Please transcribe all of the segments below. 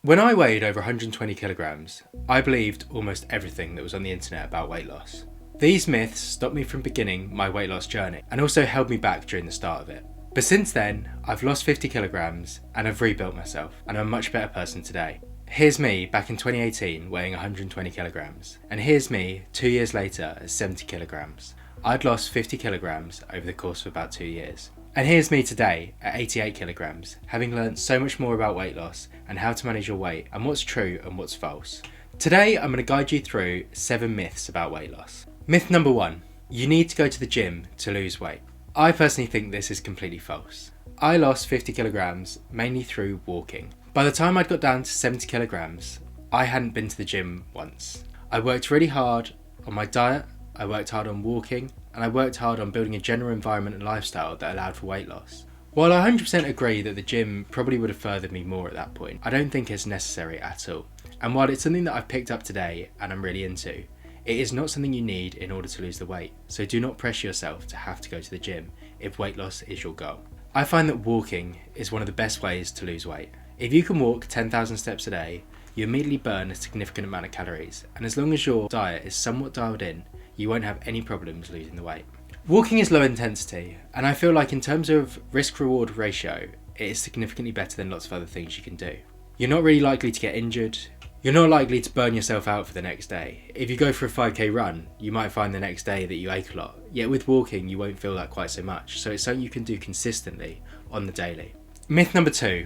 When I weighed over 120 kilograms, I believed almost everything that was on the internet about weight loss. These myths stopped me from beginning my weight loss journey and also held me back during the start of it. But since then, I've lost 50 kilograms and I've rebuilt myself and I'm a much better person today. Here's me back in 2018 weighing 120 kilograms, and here's me 2 years later at 70 kilograms. I'd lost 50 kilograms over the course of about 2 years. And here's me today at 88 kilograms, having learnt so much more about weight loss and how to manage your weight and what's true and what's false. Today I'm going to guide you through 7 myths about weight loss. Myth number 1, you need to go to the gym to lose weight. I personally think this is completely false. I lost 50 kilograms mainly through walking. By the time I'd got down to 70 kilograms, I hadn't been to the gym once. I worked really hard on my diet, I worked hard on walking, and I worked hard on building a general environment and lifestyle that allowed for weight loss. While I 100% agree that the gym probably would have furthered me more at that point, I don't think it's necessary at all. And while it's something that I've picked up today and I'm really into, it is not something you need in order to lose the weight. So do not pressure yourself to have to go to the gym if weight loss is your goal. I find that walking is one of the best ways to lose weight. If you can walk 10,000 steps a day, you immediately burn a significant amount of calories, and as long as your diet is somewhat dialed in, you won't have any problems losing the weight. Walking is low intensity, and I feel like in terms of risk-reward ratio, it is significantly better than lots of other things you can do. You're not really likely to get injured, you're not likely to burn yourself out for the next day. If you go for a 5k run, you might find the next day that you ache a lot, yet with walking you won't feel that quite so much, so it's something you can do consistently on the daily. Myth number 2,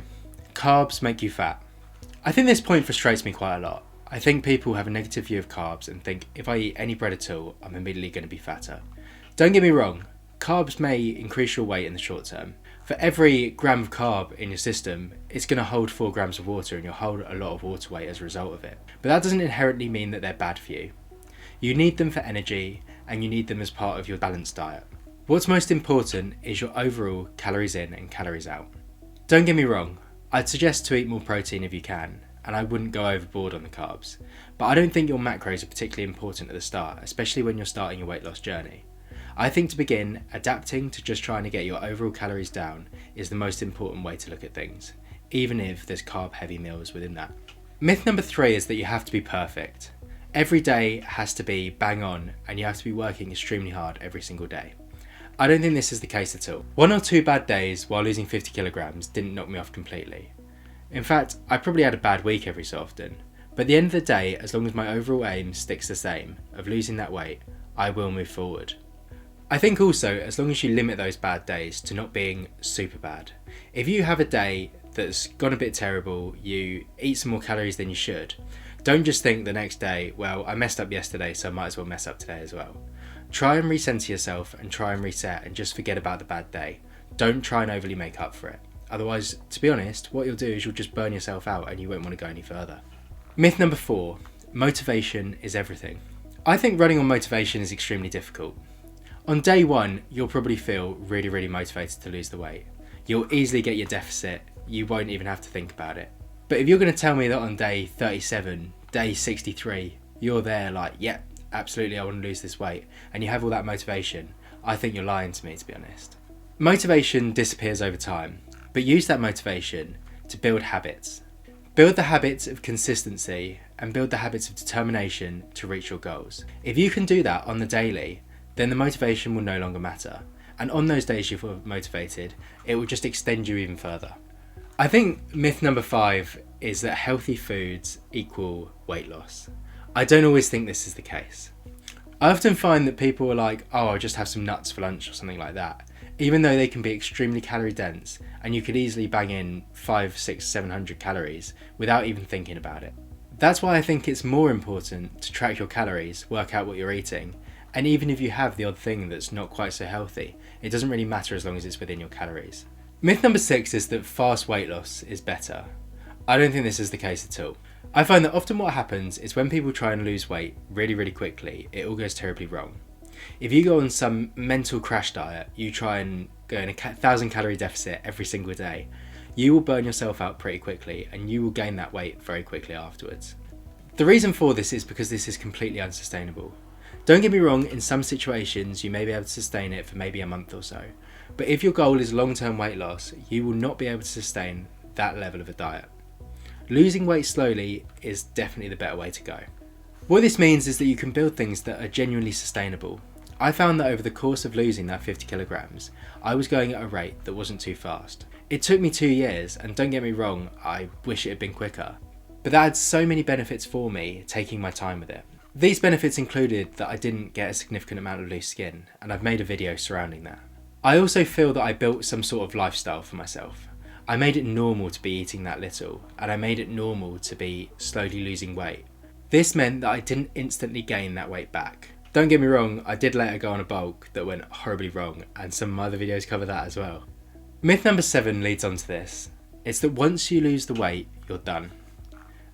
carbs make you fat. I think this point frustrates me quite a lot. I think people have a negative view of carbs and think if I eat any bread at all, I'm immediately going to be fatter. Don't get me wrong, carbs may increase your weight in the short term. For every gram of carb in your system, it's going to hold 4 grams of water and you'll hold a lot of water weight as a result of it. But that doesn't inherently mean that they're bad for you. You need them for energy and you need them as part of your balanced diet. What's most important is your overall calories in and calories out. Don't get me wrong, I'd suggest to eat more protein if you can, and I wouldn't go overboard on the carbs. But I don't think your macros are particularly important at the start, especially when you're starting your weight loss journey. I think to begin, adapting to just trying to get your overall calories down is the most important way to look at things, even if there's carb heavy meals within that. Myth number 3 is that you have to be perfect. Every day has to be bang on and you have to be working extremely hard every single day. I don't think this is the case at all. 1 or 2 bad days while losing 50 kilograms didn't knock me off completely. In fact, I probably had a bad week every so often, but at the end of the day, as long as my overall aim sticks the same, of losing that weight, I will move forward. I think also, as long as you limit those bad days to not being super bad. If you have a day that's gone a bit terrible, you eat some more calories than you should, don't just think the next day, well, I messed up yesterday, so I might as well mess up today as well. Try and recenter yourself and try and reset and just forget about the bad day. Don't try and overly make up for it. Otherwise, to be honest, what you'll do is you'll just burn yourself out and you won't want to go any further. Myth number 4, motivation is everything. I think running on motivation is extremely difficult. On day 1, you'll probably feel really motivated to lose the weight. You'll easily get your deficit, you won't even have to think about it. But if you're going to tell me that on day 37, day 63, you're there like, yeah, absolutely I want to lose this weight, and you have all that motivation, I think you're lying to me, to be honest. Motivation disappears over time, but use that motivation to build habits. Build the habits of consistency and build the habits of determination to reach your goals. If you can do that on the daily, then the motivation will no longer matter. And on those days you feel motivated, it will just extend you even further. I think myth number 5 is that healthy foods equal weight loss. I don't always think this is the case. I often find that people are like, oh, I'll just have some nuts for lunch or something like that, even though they can be extremely calorie dense and you could easily bang in 500, 600, 700 calories without even thinking about it. That's why I think it's more important to track your calories, work out what you're eating, and even if you have the odd thing that's not quite so healthy, it doesn't really matter as long as it's within your calories. Myth number 6 is that fast weight loss is better. I don't think this is the case at all. I find that often what happens is when people try and lose weight really quickly, it all goes terribly wrong. If you go on some mental crash diet, you try and go in a 1,000 calorie deficit every single day, you will burn yourself out pretty quickly and you will gain that weight very quickly afterwards. The reason for this is because this is completely unsustainable. Don't get me wrong, in some situations you may be able to sustain it for maybe a month or so, but if your goal is long-term weight loss, you will not be able to sustain that level of a diet. Losing weight slowly is definitely the better way to go. What this means is that you can build things that are genuinely sustainable. I found that over the course of losing that 50 kilograms, I was going at a rate that wasn't too fast. It took me 2 years, and don't get me wrong, I wish it had been quicker. But that had so many benefits for me, taking my time with it. These benefits included that I didn't get a significant amount of loose skin, and I've made a video surrounding that. I also feel that I built some sort of lifestyle for myself. I made it normal to be eating that little, and I made it normal to be slowly losing weight. This meant that I didn't instantly gain that weight back. Don't get me wrong, I did later go on a bulk that went horribly wrong, and some of my other videos cover that as well. Myth number 7 leads on to this. It's that once you lose the weight, you're done.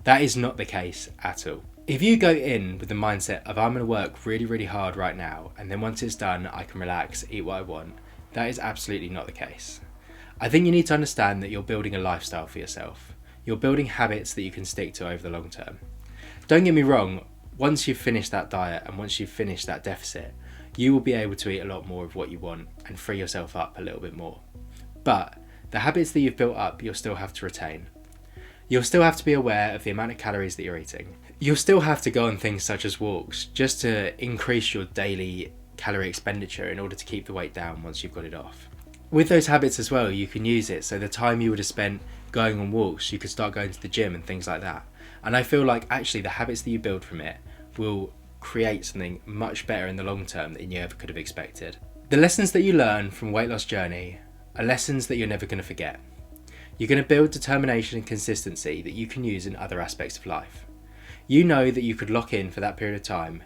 That is not the case at all. If you go in with the mindset of I'm going to work really hard right now, and then once it's done I can relax, eat what I want, that is absolutely not the case. I think you need to understand that you're building a lifestyle for yourself. You're building habits that you can stick to over the long term. Don't get me wrong, once you've finished that diet and once you've finished that deficit, you will be able to eat a lot more of what you want and free yourself up a little bit more. But the habits that you've built up, you'll still have to retain. You'll still have to be aware of the amount of calories that you're eating. You'll still have to go on things such as walks just to increase your daily calorie expenditure in order to keep the weight down once you've got it off. With those habits as well, you can use it so the time you would have spent going on walks, you could start going to the gym and things like that. And I feel like actually the habits that you build from it will create something much better in the long term than you ever could have expected. The lessons that you learn from weight loss journey are lessons that you're never going to forget. You're going to build determination and consistency that you can use in other aspects of life. You know that you could lock in for that period of time,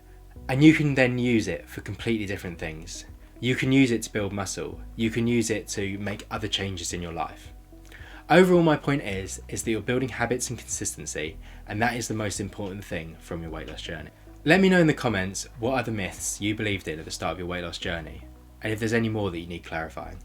and you can then use it for completely different things. You can use it to build muscle. You can use it to make other changes in your life. Overall, my point is that you're building habits and consistency, and that is the most important thing from your weight loss journey. Let me know in the comments what other myths you believed in at the start of your weight loss journey, and if there's any more that you need clarifying.